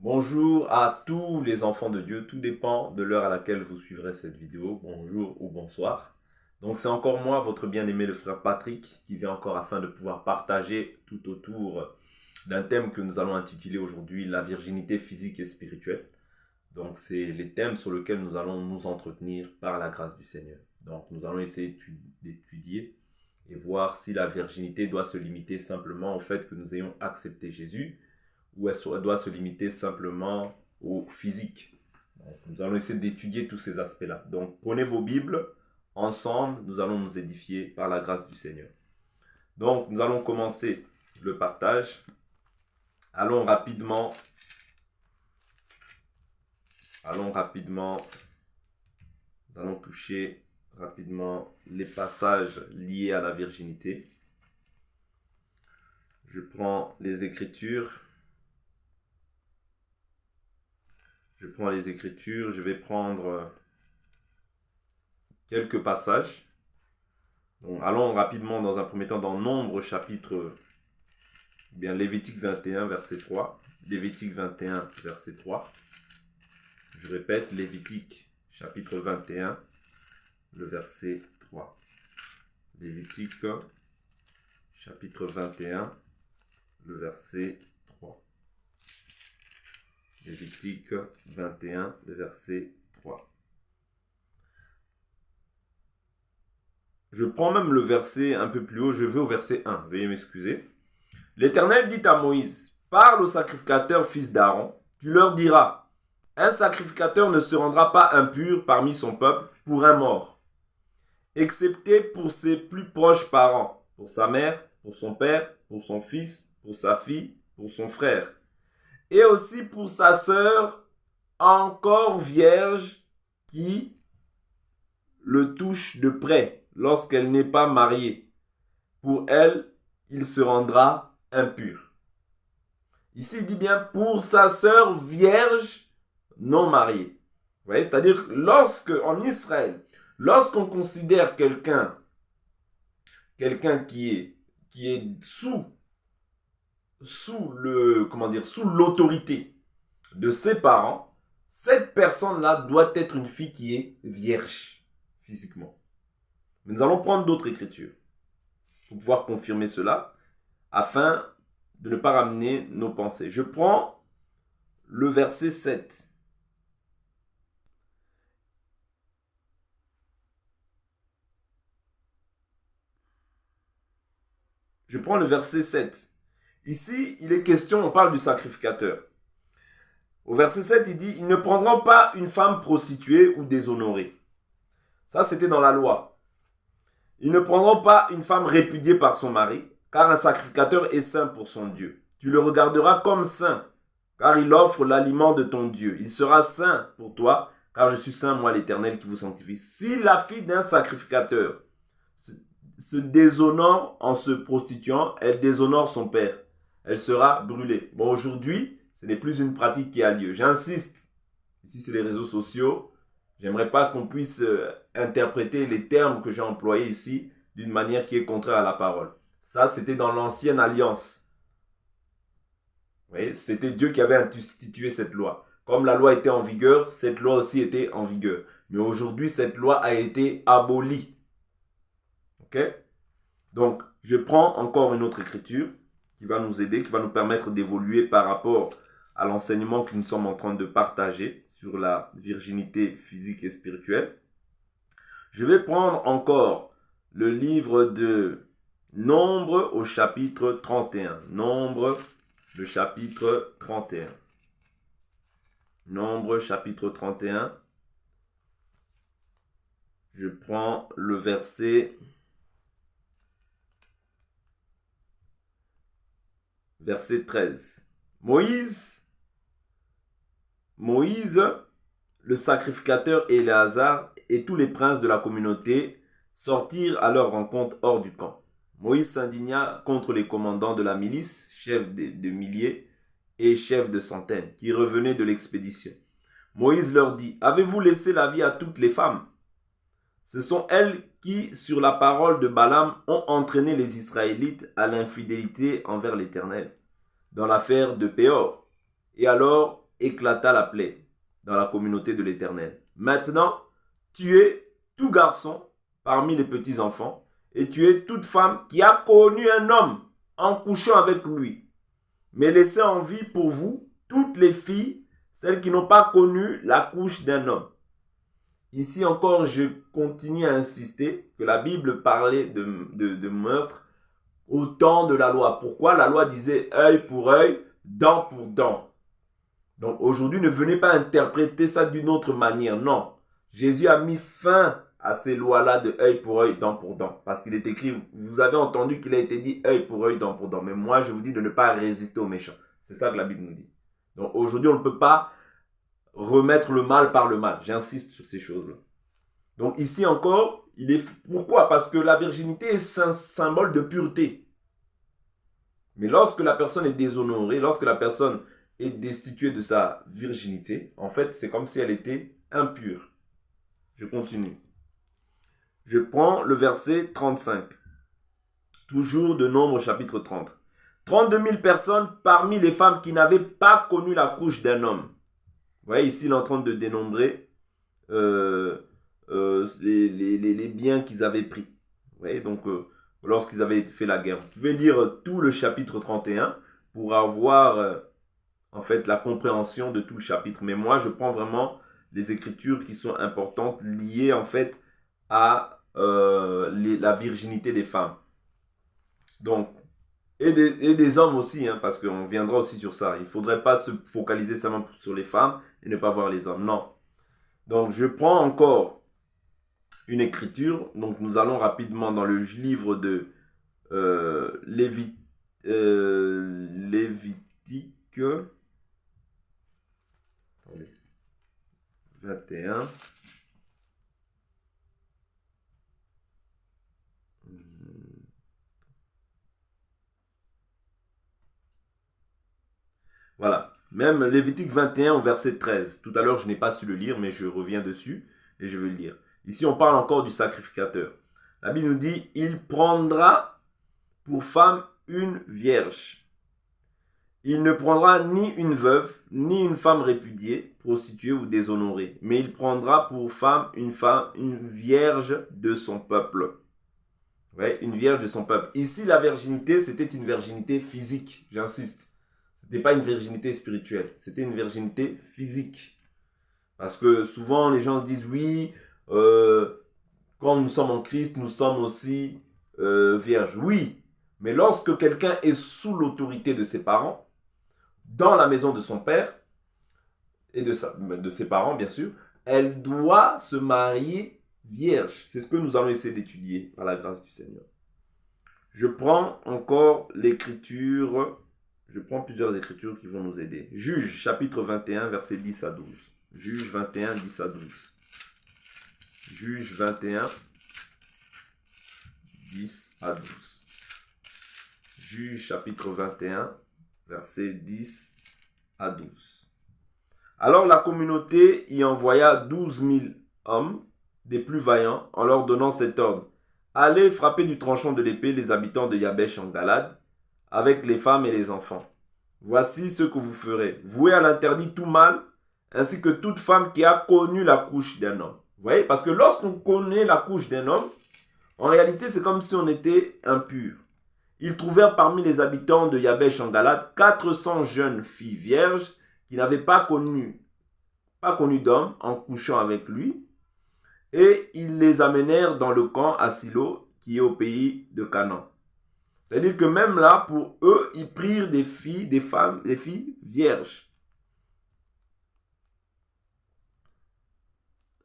Bonjour à tous les enfants de Dieu, tout dépend de l'heure à laquelle vous suivrez cette vidéo, bonjour ou bonsoir. Donc c'est encore moi, votre bien-aimé le frère Patrick, qui vient encore afin de pouvoir partager tout autour d'un thème que nous allons intituler aujourd'hui la virginité physique et spirituelle. Donc c'est les thèmes sur lesquels nous allons nous entretenir par la grâce du Seigneur. Donc nous allons essayer d'étudier et voir si la virginité doit se limiter simplement au fait que nous ayons accepté Jésus ou elle doit se limiter simplement au physique. Donc, nous allons essayer d'étudier tous ces aspects-là. Donc, prenez vos Bibles, ensemble, nous allons nous édifier par la grâce du Seigneur. Donc, nous allons commencer le partage. Allons rapidement. Nous allons toucher rapidement les passages liés à la virginité. Je prends les Écritures. Je vais prendre quelques passages. Donc, allons rapidement dans un premier temps dans Nombre chapitre, Lévitique 21 verset 3. Lévitique 21 verset 3. Je répète, Lévitique chapitre 21, le verset 3. Lévitique chapitre 21, le verset 3. Lévitique 21, le verset 3. Je prends même le verset un peu plus haut, je vais au verset 1, veuillez m'excuser. L'Éternel dit à Moïse, parle aux sacrificateurs fils d'Aaron, tu leur diras, un sacrificateur ne se rendra pas impur parmi son peuple pour un mort, excepté pour ses plus proches parents, pour sa mère, pour son père, pour son fils, pour sa fille, pour son frère, et aussi pour sa sœur encore vierge qui le touche de près lorsqu'elle n'est pas mariée. Pour elle, il se rendra impur. Ici, il dit bien pour sa sœur vierge non mariée. Vous voyez, c'est-à-dire lorsque en Israël, lorsqu'on considère quelqu'un qui est sous l'autorité de ses parents, cette personne-là doit être une fille qui est vierge physiquement. Mais nous allons prendre d'autres écritures pour pouvoir confirmer cela afin de ne pas ramener nos pensées. Je prends le verset 7. Je prends le verset 7. Ici, il est question, on parle du sacrificateur. Au verset 7, il dit, ils ne prendront pas une femme prostituée ou déshonorée. Ça, c'était dans la loi. Ils ne prendront pas une femme répudiée par son mari, car un sacrificateur est saint pour son Dieu. Tu le regarderas comme saint, car il offre l'aliment de ton Dieu. Il sera saint pour toi, car je suis saint, moi l'Éternel, qui vous sanctifie. Si la fille d'un sacrificateur se déshonore en se prostituant, elle déshonore son père. Elle sera brûlée. Bon, aujourd'hui, ce n'est plus une pratique qui a lieu. J'insiste. Ici, c'est les réseaux sociaux. J'aimerais pas qu'on puisse interpréter les termes que j'ai employés ici d'une manière qui est contraire à la parole. Ça, c'était dans l'ancienne alliance. Vous voyez, c'était Dieu qui avait institué cette loi. Comme la loi était en vigueur, cette loi aussi était en vigueur. Mais aujourd'hui, cette loi a été abolie. Ok? Donc, je prends encore une autre écriture qui va nous aider, qui va nous permettre d'évoluer par rapport à l'enseignement que nous sommes en train de partager sur la virginité physique et spirituelle. Je vais prendre encore le livre de Nombre au chapitre 31. Nombre, le chapitre 31. Nombre, chapitre 31. Je prends le verset 13. Moïse, le sacrificateur Éléazar et tous les princes de la communauté sortirent à leur rencontre hors du camp. Moïse s'indigna contre les commandants de la milice, chefs de milliers et chefs de centaines, qui revenaient de l'expédition. Moïse leur dit, avez-vous laissé la vie à toutes les femmes? Ce sont elles qui, sur la parole de Balaam, ont entraîné les Israélites à l'infidélité envers l'Éternel, dans l'affaire de Péor. Et alors, éclata la plaie dans la communauté de l'Éternel. Maintenant, tuez tout garçon parmi les petits-enfants et tuez toute femme qui a connu un homme en couchant avec lui. Mais laissez en vie pour vous toutes les filles, celles qui n'ont pas connu la couche d'un homme. Ici encore, je continue à insister que la Bible parlait de meurtre au temps de la loi. Pourquoi la loi disait œil pour œil, dent pour dent? Donc aujourd'hui, ne venez pas interpréter ça d'une autre manière. Non. Jésus a mis fin à ces lois-là de œil pour œil, dent pour dent. Parce qu'il est écrit, vous avez entendu qu'il a été dit œil pour œil, dent pour dent. Mais moi, je vous dis de ne pas résister aux méchants. C'est ça que la Bible nous dit. Donc aujourd'hui, on ne peut pas remettre le mal par le mal. J'insiste sur ces choses-là. Donc ici encore, pourquoi? Parce que la virginité est un symbole de pureté. Mais lorsque la personne est déshonorée, lorsque la personne est destituée de sa virginité, en fait, c'est comme si elle était impure. Je continue. Je prends le verset 35. Toujours de Nombre, chapitre 30. 32 000 personnes parmi les femmes qui n'avaient pas connu la couche d'un homme. Vous voyez, ici, il est en train de dénombrer les biens qu'ils avaient pris. Vous voyez, donc, lorsqu'ils avaient fait la guerre. Vous pouvez lire tout le chapitre 31 pour avoir, en fait, la compréhension de tout le chapitre. Mais moi, je prends vraiment les écritures qui sont importantes, liées, en fait, à la virginité des femmes. Donc, et des hommes aussi, hein, parce qu'on viendra aussi sur ça. Il ne faudrait pas se focaliser seulement sur les femmes et ne pas voir les hommes. Non. Donc, je prends encore une écriture. Donc, nous allons rapidement dans le livre de Lévitique. 21. Voilà. Même Lévitique 21 au verset 13. Tout à l'heure, je n'ai pas su le lire, mais je reviens dessus et je vais le lire. Ici, on parle encore du sacrificateur. La Bible nous dit, il prendra pour femme une vierge. Il ne prendra ni une veuve, ni une femme répudiée, prostituée ou déshonorée, mais il prendra pour femme, une vierge de son peuple. Ouais, une vierge de son peuple. Ici, la virginité, c'était une virginité physique, j'insiste. Ce n'était pas une virginité spirituelle, c'était une virginité physique. Parce que souvent, les gens disent, oui, quand nous sommes en Christ, nous sommes aussi vierges. Oui, mais lorsque quelqu'un est sous l'autorité de ses parents, dans la maison de son père, et de ses parents, bien sûr, elle doit se marier vierge. C'est ce que nous allons essayer d'étudier par la grâce du Seigneur. Je prends encore l'écriture, je prends plusieurs écritures qui vont nous aider. Juge, chapitre 21, versets 10 à 12. Juge 21, 10 à 12. Juge 21, 10 à 12. Juge, chapitre 21, versets 10 à 12. Alors la communauté y envoya 12 000 hommes, des plus vaillants, en leur donnant cet ordre. Allez frapper du tranchant de l'épée les habitants de Yabesh en Galade, avec les femmes et les enfants. Voici ce que vous ferez. Vouez à l'interdit tout mâle, ainsi que toute femme qui a connu la couche d'un homme. Vous voyez, parce que lorsqu'on connaît la couche d'un homme, en réalité, c'est comme si on était impur. Ils trouvèrent parmi les habitants de Yabesh en Galade 400 jeunes filles vierges qui n'avaient pas connu d'homme en couchant avec lui, et ils les amenèrent dans le camp à Silo, qui est au pays de Canaan. C'est-à-dire que même là, pour eux, ils prirent des filles, des filles vierges.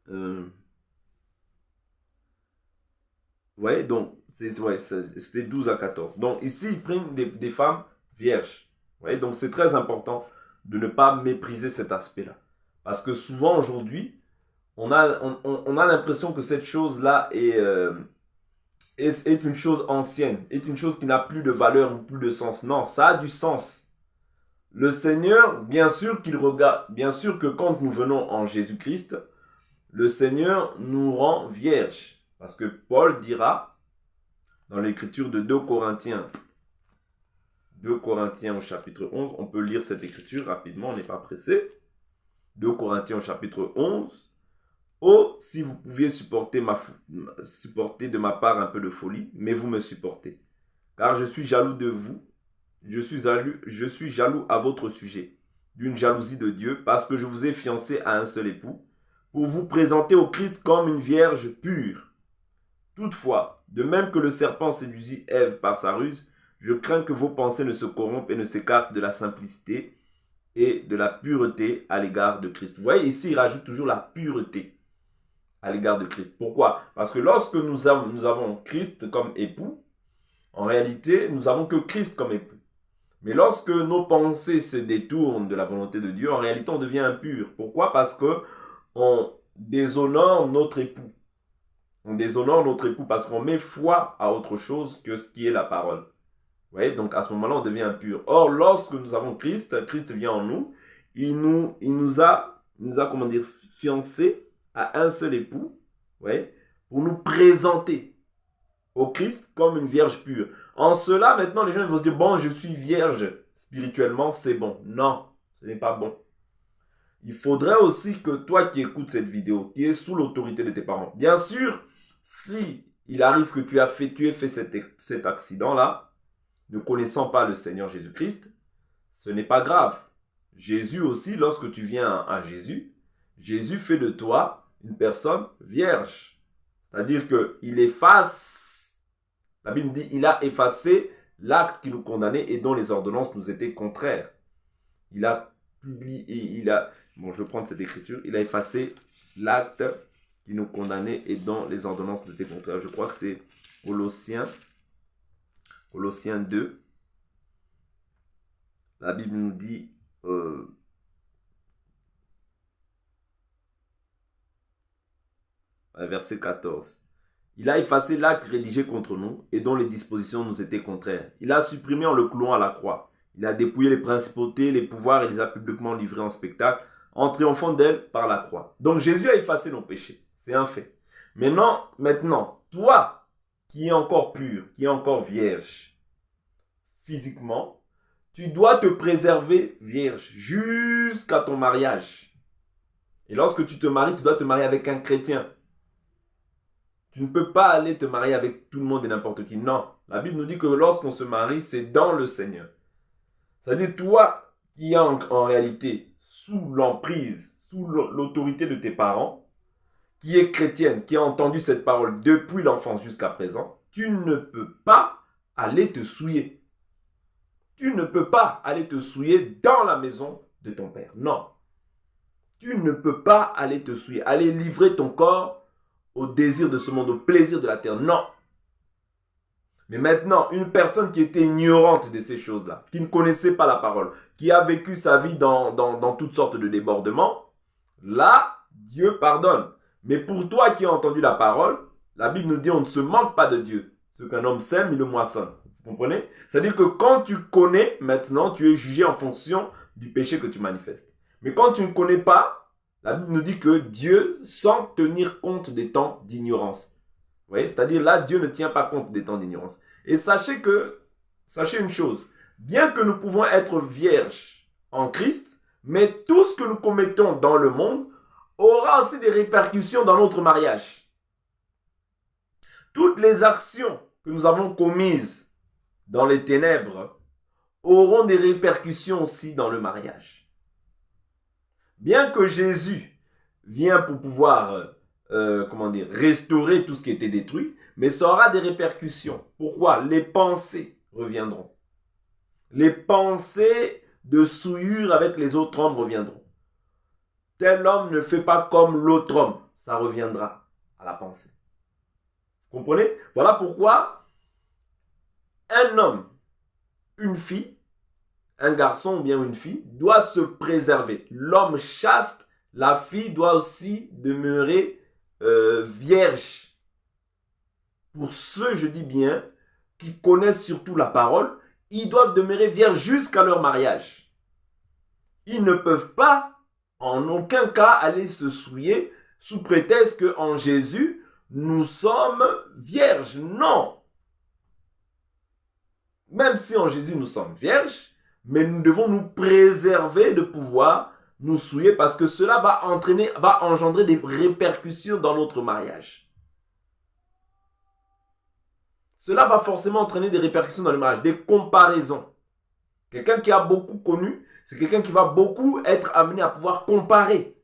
Vous voyez, donc, c'était 12 à 14. Donc ici, ils prennent des femmes vierges. Vous voyez, donc c'est très important de ne pas mépriser cet aspect-là. Parce que souvent, aujourd'hui, on a l'impression que cette chose-là est une chose ancienne, est une chose qui n'a plus de valeur ou plus de sens. Non, ça a du sens. Le Seigneur, bien sûr qu'il regarde, bien sûr que quand nous venons en Jésus-Christ, le Seigneur nous rend vierges. Parce que Paul dira, dans l'écriture de 2 Corinthiens au chapitre 11, on peut lire cette écriture rapidement, on n'est pas pressé. 2 Corinthiens au chapitre 11. Oh, si vous pouviez supporter de ma part un peu de folie, mais vous me supportez. Car je suis jaloux de vous, je suis jaloux à votre sujet, d'une jalousie de Dieu, parce que je vous ai fiancé à un seul époux, pour vous présenter au Christ comme une vierge pure. Toutefois, de même que le serpent séduisit Ève par sa ruse, je crains que vos pensées ne se corrompent et ne s'écartent de la simplicité et de la pureté à l'égard de Christ. Vous voyez, ici, il rajoute toujours la pureté à l'égard de Christ. Pourquoi? Parce que lorsque nous avons Christ comme époux, en réalité, nous n'avons que Christ comme époux. Mais lorsque nos pensées se détournent de la volonté de Dieu, en réalité, on devient impur. Pourquoi? Parce qu'on déshonore notre époux. On déshonore notre époux parce qu'on met foi à autre chose que ce qui est la parole. Vous voyez, donc à ce moment-là, on devient impur. Or, lorsque nous avons Christ, Christ vient en nous, il nous a comment dire, fiancés à un seul époux, ouais, pour nous présenter au Christ comme une vierge pure. En cela, maintenant, les gens vont se dire, bon, je suis vierge spirituellement, c'est bon. Non, ce n'est pas bon. Il faudrait aussi que toi qui écoutes cette vidéo, qui est sous l'autorité de tes parents, bien sûr, si il arrive que tu aies fait cet accident-là, ne connaissant pas le Seigneur Jésus-Christ, ce n'est pas grave. Jésus aussi, lorsque tu viens à Jésus, Jésus fait de toi une personne vierge. C'est-à-dire qu'il efface, la Bible dit, il a effacé l'acte qui nous condamnait et dont les ordonnances nous étaient contraires. Il a publié, bon, je vais prendre cette écriture, il a effacé l'acte qui nous condamnait et dont les ordonnances nous étaient contraires. Je crois que c'est Colossiens 2. La Bible nous dit, verset 14. Il a effacé l'acte rédigé contre nous et dont les dispositions nous étaient contraires. Il a supprimé en le clouant à la croix. Il a dépouillé les principautés, les pouvoirs et les a publiquement livrés en spectacle en triomphant d'elles par la croix. Donc Jésus a effacé nos péchés. C'est un fait. Maintenant, toi qui es encore pur, qui es encore vierge, physiquement, tu dois te préserver vierge jusqu'à ton mariage. Et lorsque tu te maries, tu dois te marier avec un chrétien. Tu ne peux pas aller te marier avec tout le monde et n'importe qui. Non. La Bible nous dit que lorsqu'on se marie, c'est dans le Seigneur. C'est-à-dire, toi qui es en réalité sous l'emprise, sous l'autorité de tes parents, qui est chrétienne, qui a entendu cette parole depuis l'enfance jusqu'à présent, tu ne peux pas aller te souiller. Tu ne peux pas aller te souiller dans la maison de ton père. Non. Tu ne peux pas aller te souiller, aller livrer ton corps au désir de ce monde, au plaisir de la terre. Non. Mais maintenant, une personne qui était ignorante de ces choses-là, qui ne connaissait pas la parole, qui a vécu sa vie dans toutes sortes de débordements, là, Dieu pardonne. Mais pour toi qui as entendu la parole, la Bible nous dit on ne se manque pas de Dieu. Ce qu'un homme sème, il le moissonne. Vous comprenez? C'est-à-dire que quand tu connais, maintenant, tu es jugé en fonction du péché que tu manifestes. Mais quand tu ne connais pas, la Bible nous dit que Dieu, sans tenir compte des temps d'ignorance. Vous voyez? C'est-à-dire là, Dieu ne tient pas compte des temps d'ignorance. Et sachez une chose, bien que nous pouvons être vierges en Christ, mais tout ce que nous commettons dans le monde aura aussi des répercussions dans notre mariage. Toutes les actions que nous avons commises dans les ténèbres auront des répercussions aussi dans le mariage. Bien que Jésus vient pour pouvoir restaurer tout ce qui était détruit, mais ça aura des répercussions. Pourquoi? Les pensées reviendront. Les pensées de souillure avec les autres hommes reviendront. Tel homme ne fait pas comme l'autre homme. Ça reviendra à la pensée. Vous comprenez? Voilà pourquoi un homme, une fille, un garçon ou bien une fille doit se préserver. L'homme chaste, la fille doit aussi demeurer vierge. Pour ceux, je dis bien, qui connaissent surtout la parole, ils doivent demeurer vierges jusqu'à leur mariage. Ils ne peuvent pas, en aucun cas, aller se souiller sous prétexte qu'en Jésus, nous sommes vierges. Non. Même si en Jésus, nous sommes vierges, mais nous devons nous préserver de pouvoir nous souiller parce que cela va engendrer des répercussions dans notre mariage. Cela va forcément entraîner des répercussions dans le mariage, des comparaisons. Quelqu'un qui a beaucoup connu, c'est quelqu'un qui va beaucoup être amené à pouvoir comparer.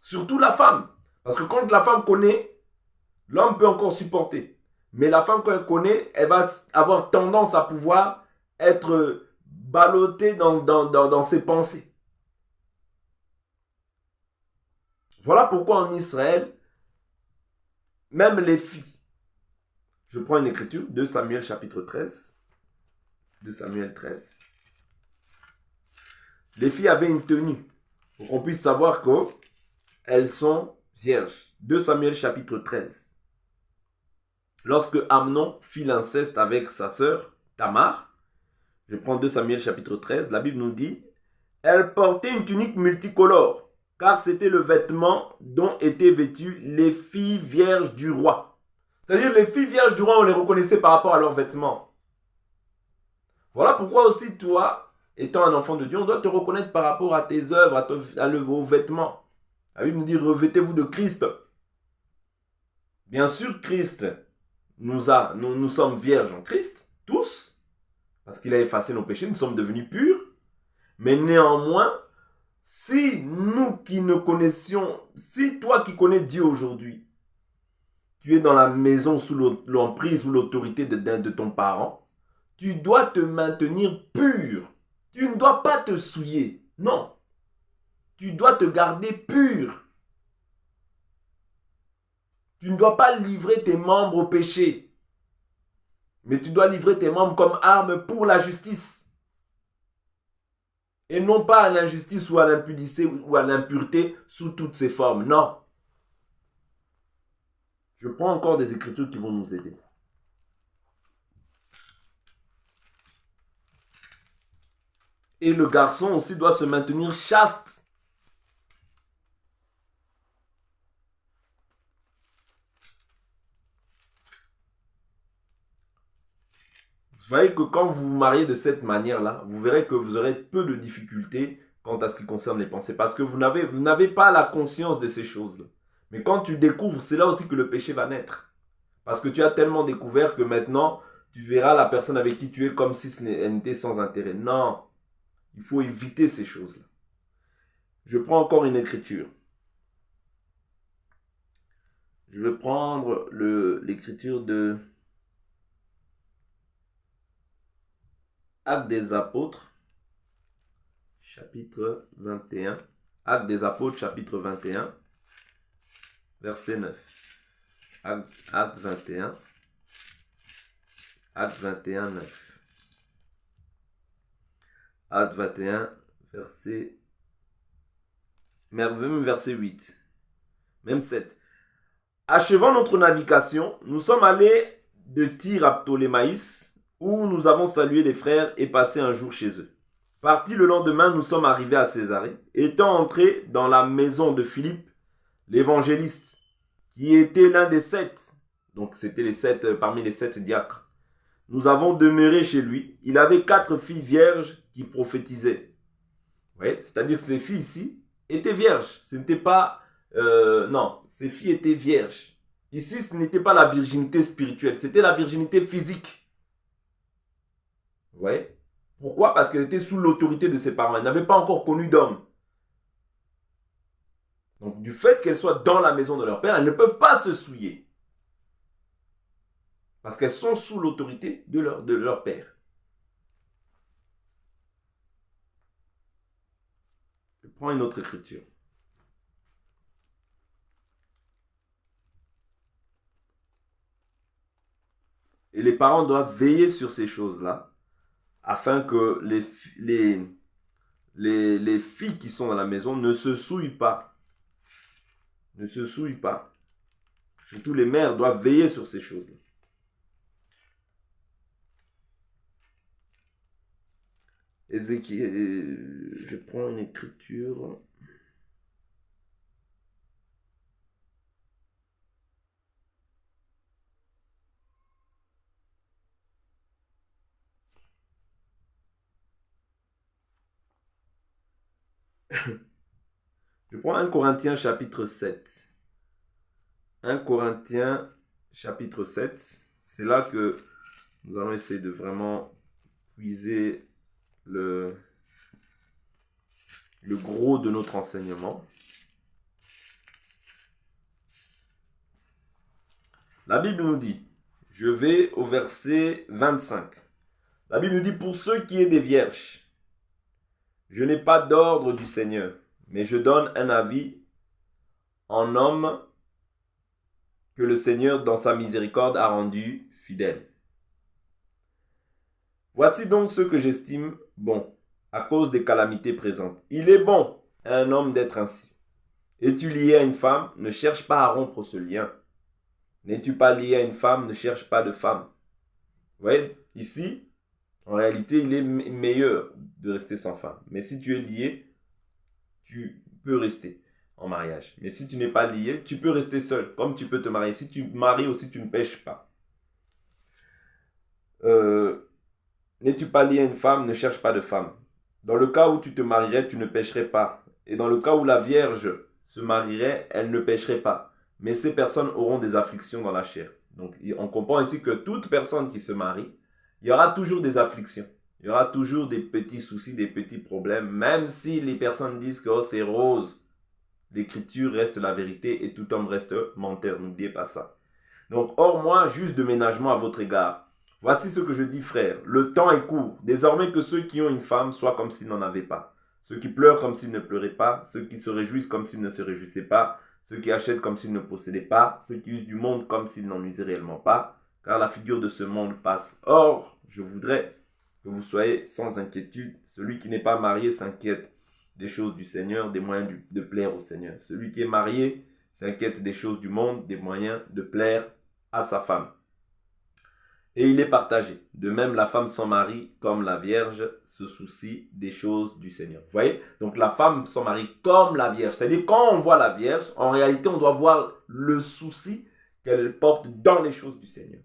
Surtout la femme. Parce que quand la femme connaît, l'homme peut encore supporter. Mais la femme, quand elle connaît, elle va avoir tendance à pouvoir être ballottée dans ses pensées. Voilà pourquoi en Israël, même les filles, je prends une écriture, 2 Samuel chapitre 13, 2 Samuel 13. Les filles avaient une tenue pour qu'on puisse savoir qu'elles sont vierges. 2 Samuel chapitre 13. Lorsque Amnon fit l'inceste avec sa sœur Tamar, je prends 2 Samuel chapitre 13, la Bible nous dit, elle portait une tunique multicolore, car c'était le vêtement dont étaient vêtues les filles vierges du roi. C'est-à-dire les filles vierges du roi, on les reconnaissait par rapport à leurs vêtements. Voilà pourquoi aussi toi, étant un enfant de Dieu, on doit te reconnaître par rapport à tes œuvres, vos vêtements. La Bible nous dit, revêtez-vous de Christ. Bien sûr, Christ nous sommes vierges en Christ, tous, parce qu'il a effacé nos péchés, nous sommes devenus purs. Mais néanmoins, si nous qui ne connaissions, si toi qui connais Dieu aujourd'hui, tu es dans la maison sous l'emprise ou l'autorité de ton parent, tu dois te maintenir pur. Tu ne dois pas te souiller. Non. Tu dois te garder pur. Tu ne dois pas livrer tes membres au péché. Mais tu dois livrer tes membres comme arme pour la justice. Et non pas à l'injustice ou à l'impudicité ou à l'impureté sous toutes ses formes. Non. Je prends encore des écritures qui vont nous aider. Et le garçon aussi doit se maintenir chaste. Vous voyez que quand vous vous mariez de cette manière-là, vous verrez que vous aurez peu de difficultés quant à ce qui concerne les pensées. Parce que vous n'avez pas la conscience de ces choses-là. Mais quand tu découvres, c'est là aussi que le péché va naître. Parce que tu as tellement découvert que maintenant, tu verras la personne avec qui tu es comme si elle n'était sans intérêt. Non, il faut éviter ces choses-là. Je prends encore une écriture. Je vais prendre l'écriture de Actes des Apôtres, chapitre 21. Actes des Apôtres, chapitre 21, verset 9. Actes 21. Actes 21, 9. Actes 21, même verset 8. Même 7. Achevant notre navigation, nous sommes allés de Tyr à Ptolémaïs, où nous avons salué les frères et passé un jour chez eux. Partis le lendemain, nous sommes arrivés à Césarée, étant entrés dans la maison de Philippe, l'évangéliste, qui était l'un des 7. Donc c'était parmi les 7 diacres. Nous avons demeuré chez lui. Il avait 4 filles vierges qui prophétisaient. Ouais, c'est-à-dire que ces filles ici étaient vierges. Ce n'était pas... non, ces filles étaient vierges. Ici, ce n'était pas la virginité spirituelle, c'était la virginité physique. Vous voyez? Pourquoi? Parce qu'elle était sous l'autorité de ses parents. Elle n'avait pas encore connu d'homme. Donc, du fait qu'elles soient dans la maison de leur père, elles ne peuvent pas se souiller. Parce qu'elles sont sous l'autorité de leur père. Je prends une autre écriture. Et les parents doivent veiller sur ces choses-là, afin que les filles qui sont dans la maison ne se souillent pas. Ne se souillent pas. Surtout les mères doivent veiller sur ces choses-là. Ézéchiel, je prends une écriture. Je prends 1 Corinthiens chapitre 7. 1 Corinthiens chapitre 7. C'est là que nous allons essayer de vraiment puiser le gros de notre enseignement. La Bible nous dit, je vais au verset 25. La Bible nous dit, pour ceux qui est des vierges, je n'ai pas d'ordre du Seigneur, mais je donne un avis en homme que le Seigneur, dans sa miséricorde, a rendu fidèle. Voici donc ce que j'estime bon, à cause des calamités présentes. Il est bon à un homme d'être ainsi. Es-tu lié à une femme? Ne cherche pas à rompre ce lien. N'es-tu pas lié à une femme? Ne cherche pas de femme. Vous voyez, ici, en réalité, il est meilleur de rester sans femme. Mais si tu es lié, tu peux rester en mariage. Mais si tu n'es pas lié, tu peux rester seul, comme tu peux te marier. Si tu maries aussi, tu ne pêches pas. N'es-tu pas lié à une femme? Ne cherche pas de femme. Dans le cas où tu te marierais, tu ne pêcherais pas. Et dans le cas où la Vierge se marierait, elle ne pêcherait pas. Mais ces personnes auront des afflictions dans la chair. Donc, on comprend ici que toute personne qui se marie, il y aura toujours des afflictions. Il y aura toujours des petits soucis, des petits problèmes. Même si les personnes disent que oh, c'est rose, l'écriture reste la vérité et tout homme reste menteur. N'oubliez pas ça. Donc, hors moi, juste de ménagement à votre égard. Voici ce que je dis, frère. Le temps est court. Désormais que ceux qui ont une femme soient comme s'ils n'en avaient pas. Ceux qui pleurent comme s'ils ne pleuraient pas. Ceux qui se réjouissent comme s'ils ne se réjouissaient pas. Ceux qui achètent comme s'ils ne possédaient pas. Ceux qui usent du monde comme s'ils n'en usaient réellement pas. Car la figure de ce monde passe. Or, je voudrais que vous soyez sans inquiétude. Celui qui n'est pas marié s'inquiète des choses du Seigneur, des moyens de plaire au Seigneur. Celui qui est marié s'inquiète des choses du monde, des moyens de plaire à sa femme. Et il est partagé. De même, la femme sans mari, comme la Vierge, se soucie des choses du Seigneur. Vous voyez? Donc la femme sans mari, comme la Vierge. C'est-à-dire, quand on voit la Vierge, en réalité, on doit voir le souci qu'elle porte dans les choses du Seigneur.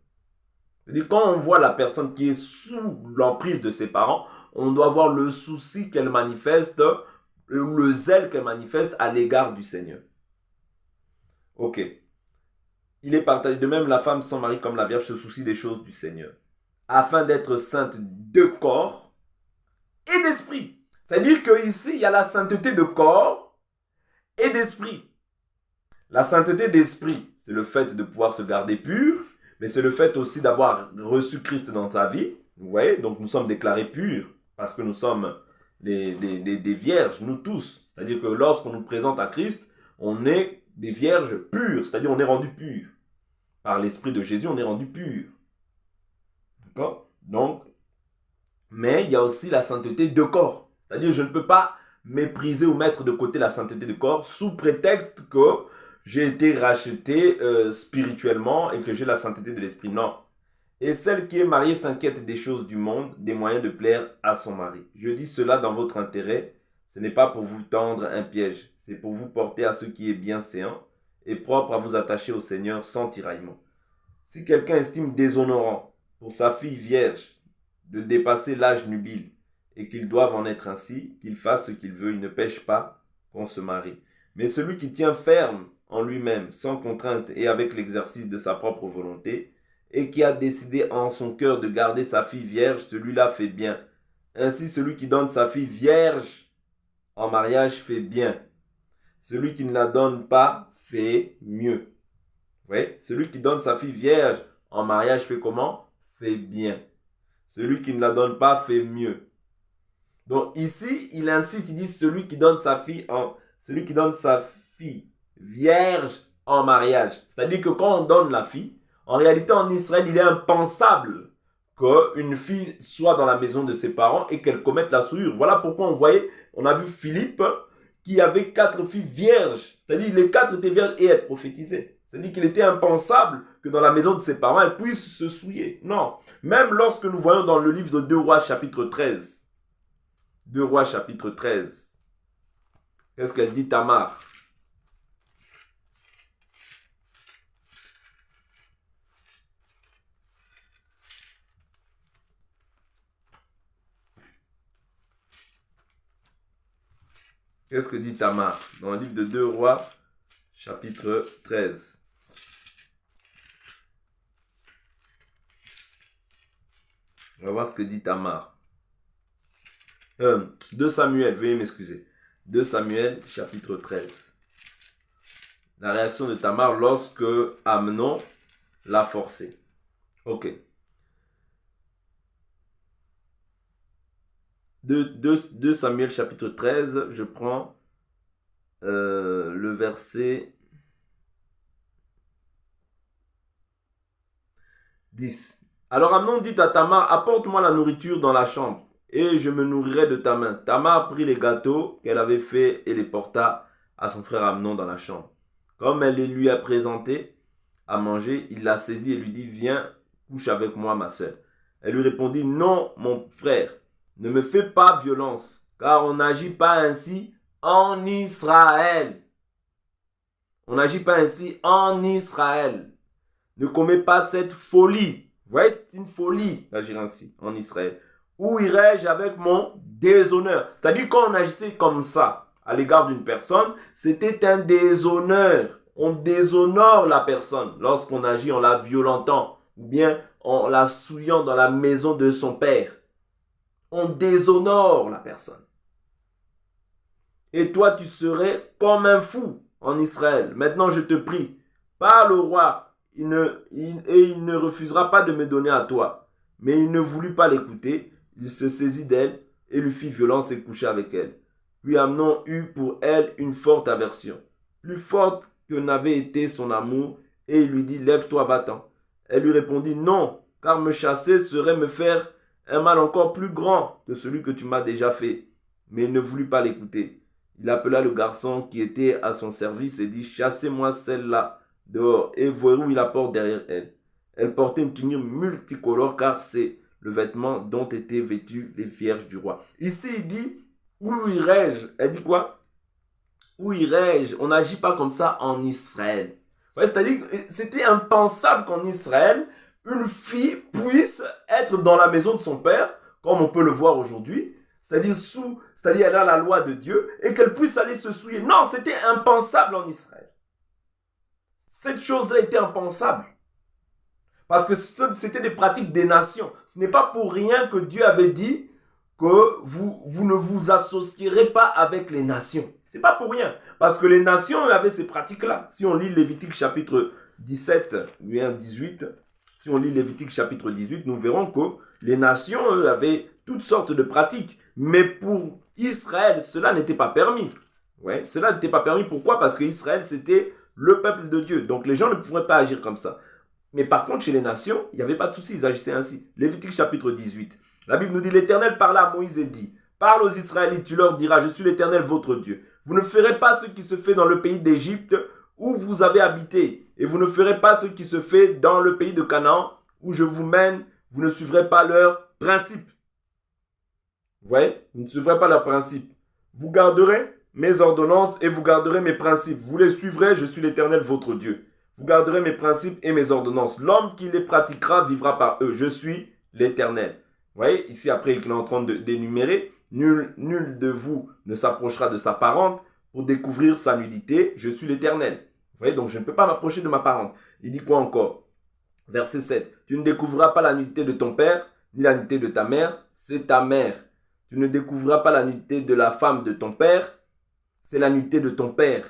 C'est-à-dire, quand on voit la personne qui est sous l'emprise de ses parents, on doit voir le souci qu'elle manifeste, le zèle qu'elle manifeste à l'égard du Seigneur. Ok. Il est partagé. De même, la femme sans mari comme la Vierge se soucie des choses du Seigneur, afin d'être sainte de corps et d'esprit. C'est-à-dire qu'ici, il y a la sainteté de corps et d'esprit. La sainteté d'esprit, c'est le fait de pouvoir se garder pur, mais c'est le fait aussi d'avoir reçu Christ dans ta vie. Vous voyez, donc nous sommes déclarés purs parce que nous sommes des vierges, nous tous. C'est-à-dire que lorsqu'on nous présente à Christ, on est des vierges pures, c'est-à-dire on est rendu pur. Par l'Esprit de Jésus, on est rendu pur. D'accord? Donc, mais il y a aussi la sainteté de corps. C'est-à-dire, je ne peux pas mépriser ou mettre de côté la sainteté de corps sous prétexte que j'ai été racheté spirituellement et que j'ai la sainteté de l'esprit. Non. Et celle qui est mariée s'inquiète des choses du monde, des moyens de plaire à son mari. Je dis cela dans votre intérêt. Ce n'est pas pour vous tendre un piège. C'est pour vous porter à ce qui est bienséant et propre à vous attacher au Seigneur sans tiraillement. Si quelqu'un estime déshonorant pour sa fille vierge de dépasser l'âge nubile et qu'il doive en être ainsi, qu'il fasse ce qu'il veut, il ne pêche pas qu'on se marie. Mais celui qui tient ferme en lui-même, sans contrainte et avec l'exercice de sa propre volonté, et qui a décidé en son cœur de garder sa fille vierge, celui-là fait bien. Ainsi, celui qui donne sa fille vierge en mariage fait bien. Celui qui ne la donne pas fait mieux. Oui, celui qui donne sa fille vierge en mariage fait comment? Fait bien. Celui qui ne la donne pas fait mieux. Donc ici, il incite, il dit celui qui donne sa fille vierge en mariage. C'est-à-dire que quand on donne la fille, en réalité en Israël, il est impensable qu'une fille soit dans la maison de ses parents et qu'elle commette la souillure. Voilà pourquoi on a vu Philippe qui avait 4 filles vierges. C'est-à-dire les 4 étaient vierges et elles prophétisaient. C'est-à-dire qu'il était impensable que dans la maison de ses parents, elles puissent se souiller. Non. Même lorsque nous voyons dans le livre de 2 Rois chapitre 13, 2 Rois chapitre 13, qu'est-ce qu'elle dit Tamar? Qu'est-ce que dit Tamar dans le livre de 2 Rois, chapitre 13? On va voir ce que dit Tamar. 2 Samuel, veuillez m'excuser. 2 Samuel, chapitre 13. La réaction de Tamar lorsque Amnon l'a forcé. Ok. 2 Samuel, chapitre 13, je prends le verset 10. Alors Amnon dit à Tamar, apporte-moi la nourriture dans la chambre, et je me nourrirai de ta main. Tamar prit les gâteaux qu'elle avait faits et les porta à son frère Amnon dans la chambre. Comme elle les lui a présentés à manger, il la saisit et lui dit, viens, couche avec moi, ma soeur. Elle lui répondit, non, mon frère, ne me fais pas violence, car on n'agit pas ainsi en Israël. On n'agit pas ainsi en Israël. Ne commets pas cette folie. Vous voyez, c'est une folie d'agir ainsi en Israël. Où irais-je avec mon déshonneur? C'est-à-dire quand on agissait comme ça à l'égard d'une personne, c'était un déshonneur. On déshonore la personne lorsqu'on agit en la violentant ou bien en la souillant dans la maison de son père. On déshonore la personne. Et toi, tu serais comme un fou en Israël. Maintenant, je te prie, parle au roi. Il ne refusera pas de me donner à toi. Mais il ne voulut pas l'écouter. Il se saisit d'elle et lui fit violence et coucha avec elle. Puis Amnon eut pour elle une forte aversion, plus forte que n'avait été son amour, et il lui dit, lève-toi, va-t'en. Elle lui répondit, non, car me chasser serait me faire un mal encore plus grand que celui que tu m'as déjà fait. Mais il ne voulut pas l'écouter. Il appela le garçon qui était à son service et dit, chassez-moi celle-là dehors, et verrouille la porte derrière elle. Elle portait une tunique multicolore, car c'est le vêtement dont étaient vêtues les vierges du roi. Ici, il dit, où irais-je? Elle dit quoi? Où irais-je? On n'agit pas comme ça en Israël. Ouais, c'est-à-dire, c'était impensable qu'en Israël, une fille puisse être dans la maison de son père, comme on peut le voir aujourd'hui, c'est-à-dire elle a la loi de Dieu, et qu'elle puisse aller se souiller. Non, c'était impensable en Israël. Cette chose-là était impensable. Parce que c'était des pratiques des nations. Ce n'est pas pour rien que Dieu avait dit que vous ne vous associerez pas avec les nations. Ce n'est pas pour rien. Parce que les nations avaient ces pratiques-là. Si on lit Lévitique chapitre 17 ou bien 18, si on lit Lévitique chapitre 18, nous verrons que les nations, eux, avaient toutes sortes de pratiques. Mais pour Israël, cela n'était pas permis. Ouais, cela n'était pas permis. Pourquoi? Parce que Israël, c'était le peuple de Dieu. Donc les gens ne pourraient pas agir comme ça. Mais par contre, chez les nations, il n'y avait pas de souci, ils agissaient ainsi. Lévitique chapitre 18. La Bible nous dit, l'Éternel parla à Moïse et dit, parle aux Israélites, tu leur diras, je suis l'Éternel votre Dieu. Vous ne ferez pas ce qui se fait dans le pays d'Égypte où vous avez habité. Et vous ne ferez pas ce qui se fait dans le pays de Canaan où je vous mène. Vous ne suivrez pas leurs principes. Vous voyez? Vous ne suivrez pas leurs principes. Vous garderez mes ordonnances et vous garderez mes principes. Vous les suivrez, je suis l'Éternel votre Dieu. Vous garderez mes principes et mes ordonnances. L'homme qui les pratiquera vivra par eux. Je suis l'Éternel. Vous voyez, ici après il est en train d'énumérer. Nul de vous ne s'approchera de sa parente pour découvrir sa nudité. Je suis l'Éternel. Vous voyez, donc je ne peux pas m'approcher de ma parente. Il dit quoi encore? Verset 7. Tu ne découvriras pas la nudité de ton père, ni la nudité de ta mère. C'est ta mère. Tu ne découvriras pas la nudité de la femme de ton père. C'est la nudité de ton père.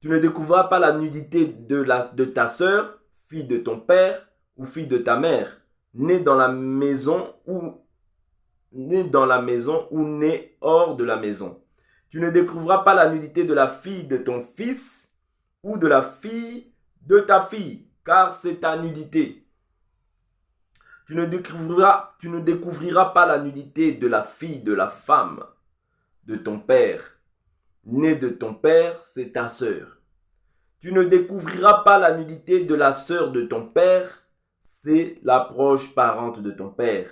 Tu ne découvriras pas la nudité de ta sœur, fille de ton père ou fille de ta mère, née dans la maison ou née hors de la maison. Tu ne découvriras pas la nudité de la fille de ton fils ou de la fille de ta fille, car c'est ta nudité. Tu ne découvriras pas la nudité de la fille de la femme de ton père, née de ton père, c'est ta sœur. Tu ne découvriras pas la nudité de la sœur de ton père, c'est la proche parente de ton père.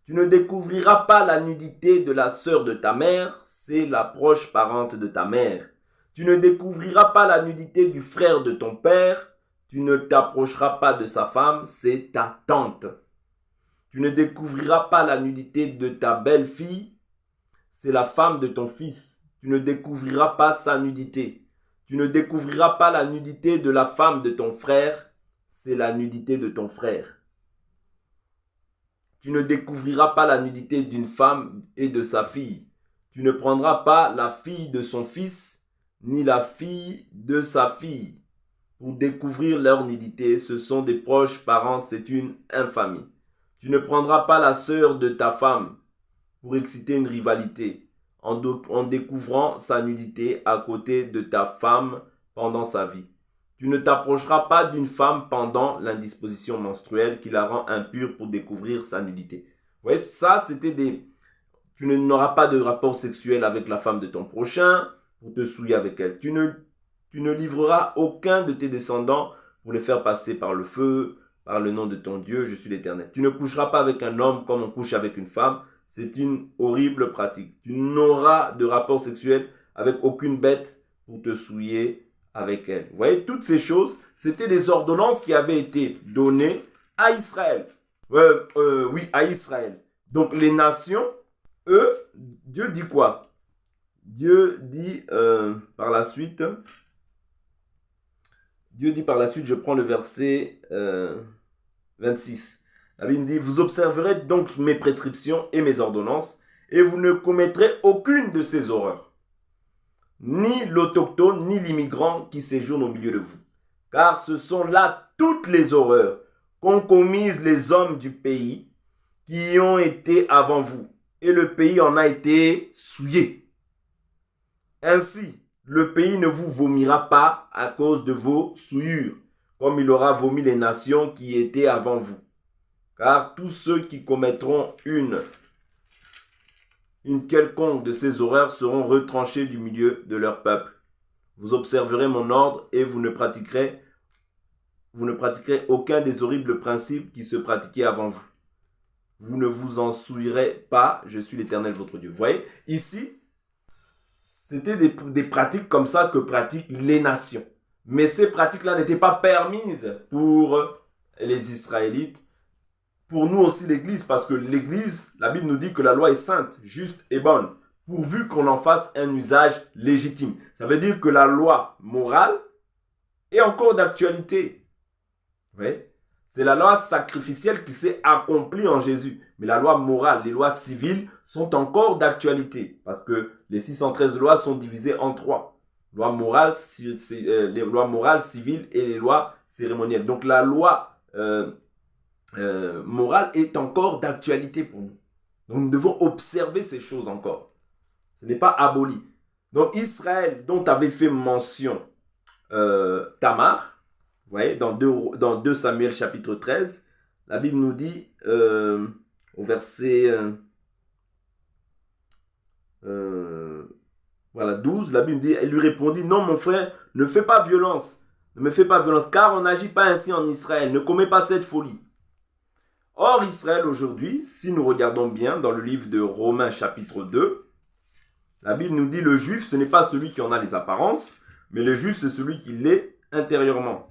Tu ne découvriras pas la nudité de la sœur de ta mère, c'est la proche parente de ta mère. Tu ne découvriras pas la nudité du frère de ton père, tu ne t'approcheras pas de sa femme, c'est ta tante. Tu ne découvriras pas la nudité de ta belle-fille, c'est la femme de ton fils. tu ne découvriras pas sa nudité. Tu ne découvriras pas la nudité de la femme de ton frère, c'est la nudité de ton frère. Tu ne découvriras pas la nudité d'une femme et de sa fille. Tu ne prendras pas la fille de son fils, ni la fille de sa fille. Pour découvrir leur nudité, ce sont des proches parents, c'est une infamie. Tu ne prendras pas la sœur de ta femme pour exciter une rivalité, en découvrant sa nudité à côté de ta femme pendant sa vie. Tu ne t'approcheras pas d'une femme pendant l'indisposition menstruelle qui la rend impure pour découvrir sa nudité. Vous voyez, ça, c'était des... Tu n'auras pas de rapport sexuel avec la femme de ton prochain pour te souiller avec elle. Tu ne livreras aucun de tes descendants pour les faire passer par le feu, par le nom de ton Dieu, je suis l'Éternel. Tu ne coucheras pas avec un homme comme on couche avec une femme. C'est une horrible pratique. Tu n'auras de rapport sexuel avec aucune bête pour te souiller avec elle. Vous voyez, toutes ces choses, c'était des ordonnances qui avaient été données à Israël. Oui, à Israël. Donc les nations, eux, Dieu dit quoi? Dieu dit par la suite, je prends le verset 26. La Bible dit, vous observerez donc mes prescriptions et mes ordonnances, et vous ne commettrez aucune de ces horreurs. Ni l'autochtone, ni l'immigrant qui séjourne au milieu de vous. Car ce sont là toutes les horreurs qu'ont commises les hommes du pays qui ont été avant vous. Et le pays en a été souillé. Ainsi, le pays ne vous vomira pas à cause de vos souillures, comme il aura vomi les nations qui étaient avant vous. Car tous ceux qui commettront une quelconque de ces horreurs seront retranchés du milieu de leur peuple. Vous observerez mon ordre et vous ne pratiquerez aucun des horribles principes qui se pratiquaient avant vous. Vous ne vous en souillerez pas, je suis l'Éternel votre Dieu. Vous voyez, ici, c'était des pratiques comme ça que pratiquent les nations. Mais ces pratiques-là n'étaient pas permises pour les Israélites. Pour nous aussi l'Église, parce que l'Église, la Bible nous dit que la loi est sainte, juste et bonne, pourvu qu'on en fasse un usage légitime. Ça veut dire que la loi morale est encore d'actualité. Vous voyez? C'est la loi sacrificielle qui s'est accomplie en Jésus. Mais la loi morale, les lois civiles sont encore d'actualité. Parce que les 613 lois sont divisées en 3. Les lois morales, civiles et les lois cérémonielles. Donc la loi morale est encore d'actualité pour nous. Donc nous devons observer ces choses encore. Ce n'est pas aboli. Donc Israël, dont avait fait mention Tamar, vous voyez, dans 2 Samuel chapitre 13, la Bible nous dit au verset 12, la Bible dit, elle lui répondit, non mon frère, ne fais pas violence, ne me fais pas violence, car on n'agit pas ainsi en Israël, ne commets pas cette folie. Or Israël aujourd'hui, si nous regardons bien dans le livre de Romains chapitre 2, la Bible nous dit, le juif ce n'est pas celui qui en a les apparences, mais le juif c'est celui qui l'est intérieurement.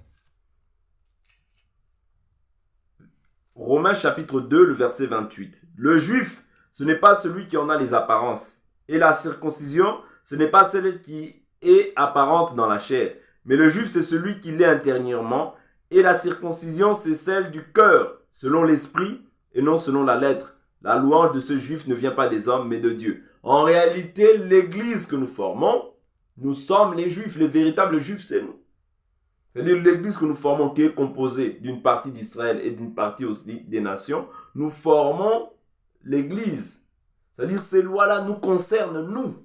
Romains chapitre 2, le verset 28. Le juif, ce n'est pas celui qui en a les apparences. Et la circoncision, ce n'est pas celle qui est apparente dans la chair. Mais le juif, c'est celui qui l'est intérieurement. Et la circoncision, c'est celle du cœur, selon l'esprit et non selon la lettre. La louange de ce juif ne vient pas des hommes, mais de Dieu. En réalité, l'église que nous formons, nous sommes les juifs. Les véritables juifs, c'est nous. C'est-à-dire l'église que nous formons, qui est composée d'une partie d'Israël et d'une partie aussi des nations, nous formons l'église. C'est-à-dire ces lois-là nous concernent, nous.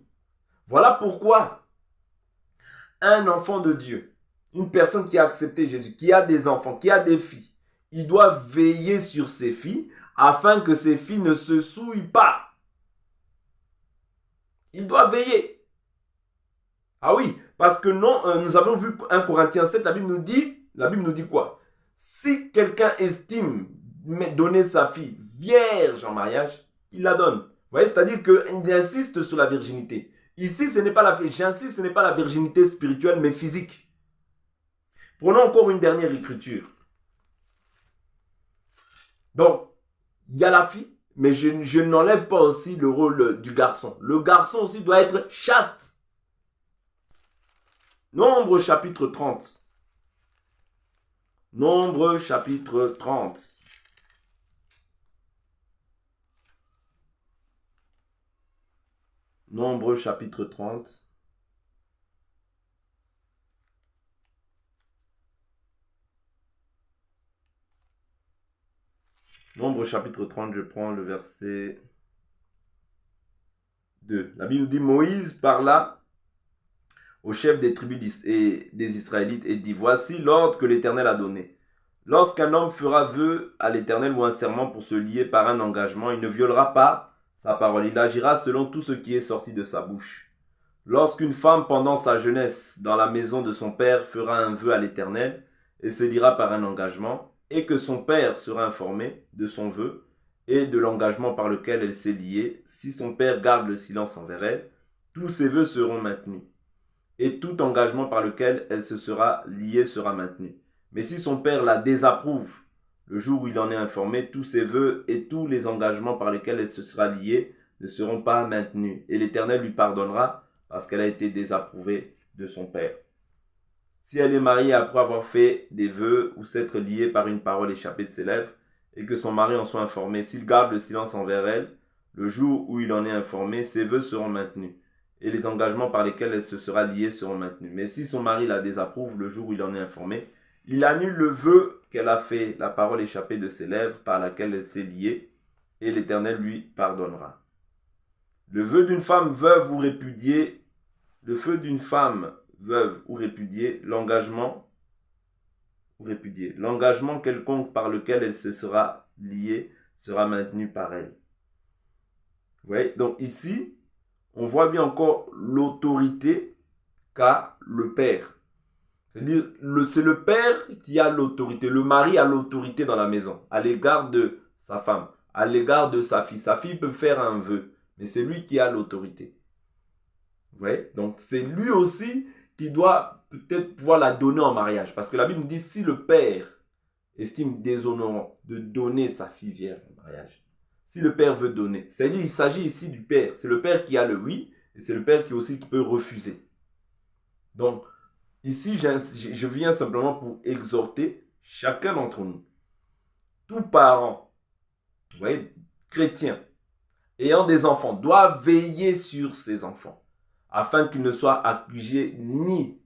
Voilà pourquoi un enfant de Dieu, une personne qui a accepté Jésus, qui a des enfants, qui a des filles, il doit veiller sur ses filles afin que ses filles ne se souillent pas. Il doit veiller. Ah oui, parce que non, nous avons vu 1 Corinthiens 7, la Bible nous dit quoi? Si quelqu'un estime donner sa fille vierge en mariage, il la donne. Vous voyez, c'est-à-dire qu'il insiste sur la virginité. Ici, ce n'est pas la virginité spirituelle, mais physique. Prenons encore une dernière écriture. Donc, il y a la fille, mais je n'enlève pas aussi le rôle du garçon. Le garçon aussi doit être chaste. Nombre chapitre 30. Nombre chapitre 30. Nombre chapitre 30. Nombre chapitre 30, je prends le verset 2. La Bible dit, Moïse parla au chef des tribus des Israélites et dit, voici l'ordre que l'Éternel a donné. Lorsqu'un homme fera vœu à l'Éternel ou un serment pour se lier par un engagement, il ne violera pas sa parole. Il agira selon tout ce qui est sorti de sa bouche. Lorsqu'une femme pendant sa jeunesse dans la maison de son père fera un vœu à l'Éternel et se liera par un engagement, et que son père sera informé de son vœu et de l'engagement par lequel elle s'est liée, si son père garde le silence envers elle, tous ses vœux seront maintenus. Et tout engagement par lequel elle se sera liée sera maintenu. Mais si son père la désapprouve, le jour où il en est informé, tous ses vœux et tous les engagements par lesquels elle se sera liée ne seront pas maintenus. Et l'Éternel lui pardonnera parce qu'elle a été désapprouvée de son père. Si elle est mariée après avoir fait des vœux ou s'être liée par une parole échappée de ses lèvres, et que son mari en soit informé, s'il garde le silence envers elle, le jour où il en est informé, ses vœux seront maintenus, et les engagements par lesquels elle se sera liée seront maintenus. Mais si son mari la désapprouve le jour où il en est informé, il annule le vœu qu'elle a fait, la parole échappée de ses lèvres par laquelle elle s'est liée, et l'Éternel lui pardonnera. Le vœu d'une femme veuve ou répudiée, le feu d'une femme veuve ou répudiée, l'engagement quelconque par lequel elle se sera liée sera maintenu par elle. Vous voyez? Donc ici, on voit bien encore l'autorité qu'a le père. C'est-à-dire, c'est le père qui a l'autorité. Le mari a l'autorité dans la maison, à l'égard de sa femme, à l'égard de sa fille. Sa fille peut faire un vœu, mais c'est lui qui a l'autorité. Vous voyez? Donc c'est lui aussi qui doit peut-être pouvoir la donner en mariage. Parce que la Bible dit, si le père estime déshonorant de donner sa fille vierge en mariage, si le père veut donner, c'est-à-dire il s'agit ici du père. C'est le père qui a le oui, et c'est le père qui aussi qui peut refuser. Donc, ici, je viens simplement pour exhorter chacun d'entre nous, tout parent, vous voyez, chrétien, ayant des enfants, doit veiller sur ses enfants, afin qu'ils ne soient accusés ni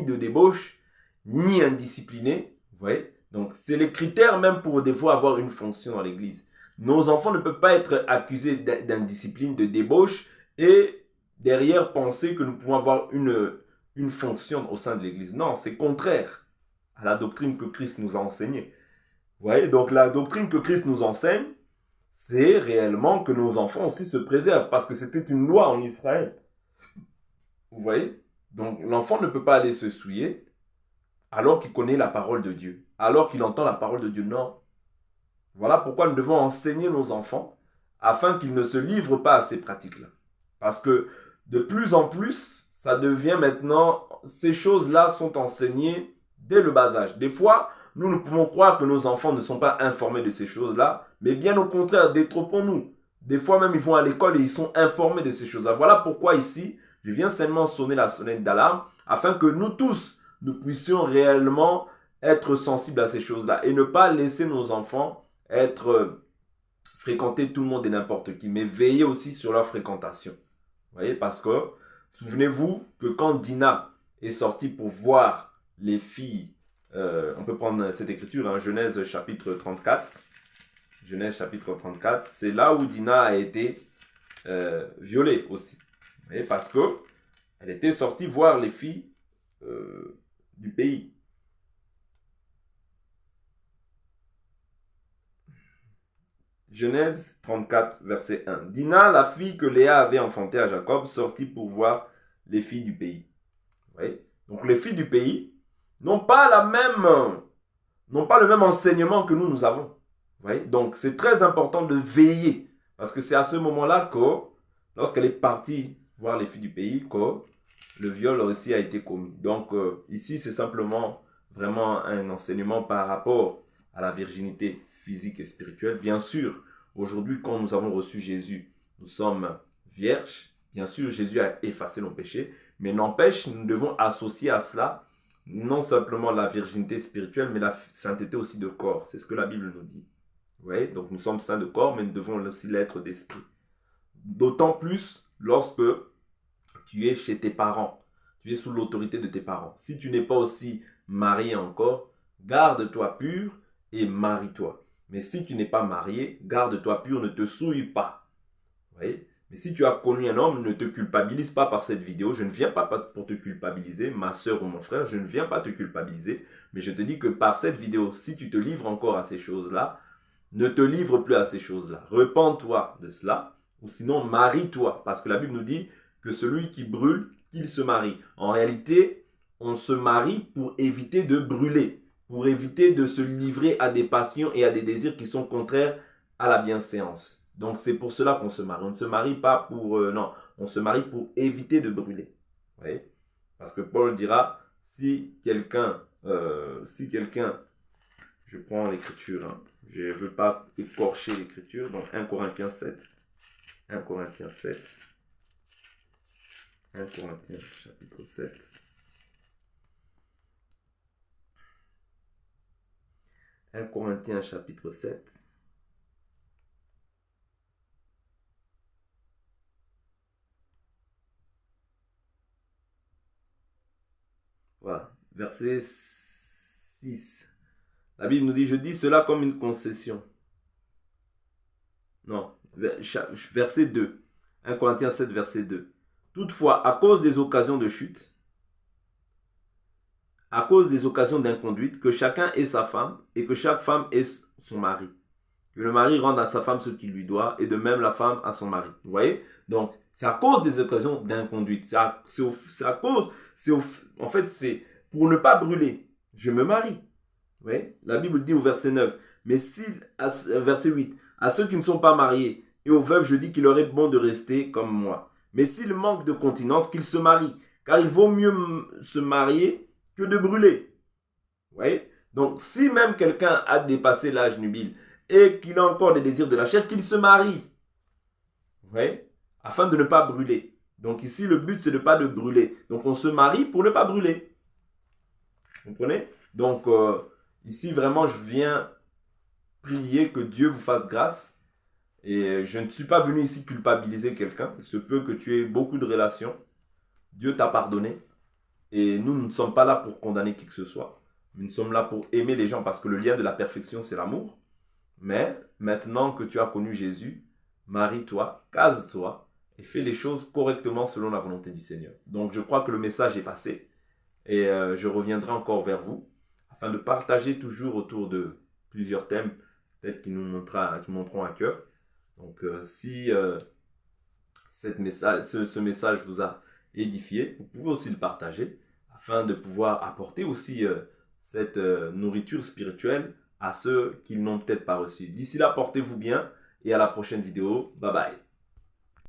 de débauche, ni indisciplinés. Vous voyez? Donc, c'est les critères même pour des fois avoir une fonction dans l'église. Nos enfants ne peuvent pas être accusés d'indiscipline, de débauche, et derrière penser que nous pouvons avoir une fonction au sein de l'église. Non, c'est contraire à la doctrine que Christ nous a enseignée. Vous voyez? Donc, la doctrine que Christ nous enseigne, c'est réellement que nos enfants aussi se préservent, parce que c'était une loi en Israël. Vous voyez? Donc, l'enfant ne peut pas aller se souiller alors qu'il connaît la parole de Dieu, alors qu'il entend la parole de Dieu. Non. Voilà pourquoi nous devons enseigner nos enfants afin qu'ils ne se livrent pas à ces pratiques-là. Parce que de plus en plus, ça devient maintenant, ces choses-là sont enseignées dès le bas âge. Des fois, nous pouvons croire que nos enfants ne sont pas informés de ces choses-là, mais bien au contraire, détrompons-nous. Des fois même, ils vont à l'école et ils sont informés de ces choses-là. Voilà pourquoi ici, je viens seulement sonner la sonnette d'alarme afin que nous tous, nous puissions réellement être sensibles à ces choses-là et ne pas laisser nos enfants fréquenter tout le monde et n'importe qui, mais veiller aussi sur leur fréquentation. Vous voyez, parce que souvenez-vous que quand Dina est sortie pour voir les filles, on peut prendre cette écriture, hein, Genèse chapitre 34, c'est là où Dina a été violée aussi. Vous voyez, parce que elle était sortie voir les filles du pays. Genèse 34, verset 1. Dina, la fille que Léa avait enfantée à Jacob, sortit pour voir les filles du pays. Vous voyez? Donc les filles du pays n'ont pas le même enseignement que nous avons. Vous voyez? Donc c'est très important de veiller. Parce que c'est à ce moment-là que, lorsqu'elle est partie voir les filles du pays, que le viol aussi a été commis. Donc ici, c'est simplement vraiment un enseignement par rapport à la virginité physique et spirituelle. Bien sûr, aujourd'hui, quand nous avons reçu Jésus, nous sommes vierges, Bien sûr, Jésus a effacé nos péchés, mais n'empêche, nous devons associer à cela non simplement la virginité spirituelle, mais la sainteté aussi de corps. C'est ce que la Bible nous dit. Vous voyez? Donc nous sommes saints de corps, mais nous devons aussi l'être d'esprit. D'autant plus lorsque tu es chez tes parents. Tu es sous l'autorité de tes parents. Si tu n'es pas aussi marié encore, garde-toi pur et marie-toi. Mais si tu n'es pas marié, garde-toi pur, ne te souille pas. Vous voyez? Mais si tu as connu un homme, ne te culpabilise pas par cette vidéo. Je ne viens pas pour te culpabiliser, ma soeur ou mon frère, je ne viens pas te culpabiliser. Mais je te dis que par cette vidéo, si tu te livres encore à ces choses-là, ne te livre plus à ces choses-là. Repends-toi de cela, ou sinon marie-toi. Parce que la Bible nous dit que celui qui brûle, qu'il se marie. En réalité, on se marie pour éviter de brûler, pour éviter de se livrer à des passions et à des désirs qui sont contraires à la bienséance. Donc c'est pour cela qu'on se marie. On ne se marie pas pour... non, on se marie pour éviter de brûler. Vous voyez? Parce que Paul dira, si quelqu'un... je prends l'écriture, hein. Je ne veux pas écorcher l'écriture. Donc 1 Corinthiens 7. 1 Corinthiens 7. 1 Corinthiens chapitre 7. « 1 Corinthiens chapitre 7. Voilà, verset 6. La Bible nous dit, je dis cela comme une concession. Non, verset 2. 1 Corinthiens 7, verset 2. Toutefois, à cause des occasions de chute, à cause des occasions d'inconduite, que chacun ait sa femme et que chaque femme ait son mari. Que le mari rende à sa femme ce qu'il lui doit et de même la femme à son mari. Vous voyez? Donc, c'est à cause des occasions d'inconduite. En fait, c'est pour ne pas brûler. Je me marie. Vous voyez? La Bible dit au verset 9. Mais si, verset 8, à ceux qui ne sont pas mariés et aux veuves, je dis qu'il leur est bon de rester comme moi. Mais s'il manque de continence, qu'ils se marient. Car il vaut mieux se marier que de brûler. Vous voyez? Donc, si même quelqu'un a dépassé l'âge nubile et qu'il a encore des désirs de la chair, qu'il se marie. Vous voyez? Afin de ne pas brûler. Donc ici, le but, c'est de ne pas de brûler. Donc on se marie pour ne pas brûler. Vous comprenez? Donc ici, vraiment, je viens prier que Dieu vous fasse grâce. Et je ne suis pas venu ici culpabiliser quelqu'un. Il se peut que tu aies beaucoup de relations. Dieu t'a pardonné. Et nous ne sommes pas là pour condamner qui que ce soit. Nous sommes là pour aimer les gens parce que le lien de la perfection, c'est l'amour. Mais maintenant que tu as connu Jésus, marie-toi, case-toi et fais les choses correctement selon la volonté du Seigneur. Donc je crois que le message est passé et je reviendrai encore vers vous afin de partager toujours autour de plusieurs thèmes peut-être qui nous montreront à cœur. Donc si ce message vous a édifié, vous pouvez aussi le partager afin de pouvoir apporter aussi cette nourriture spirituelle à ceux qui n'ont peut-être pas reçu. D'ici là, portez-vous bien et à la prochaine vidéo. Bye bye.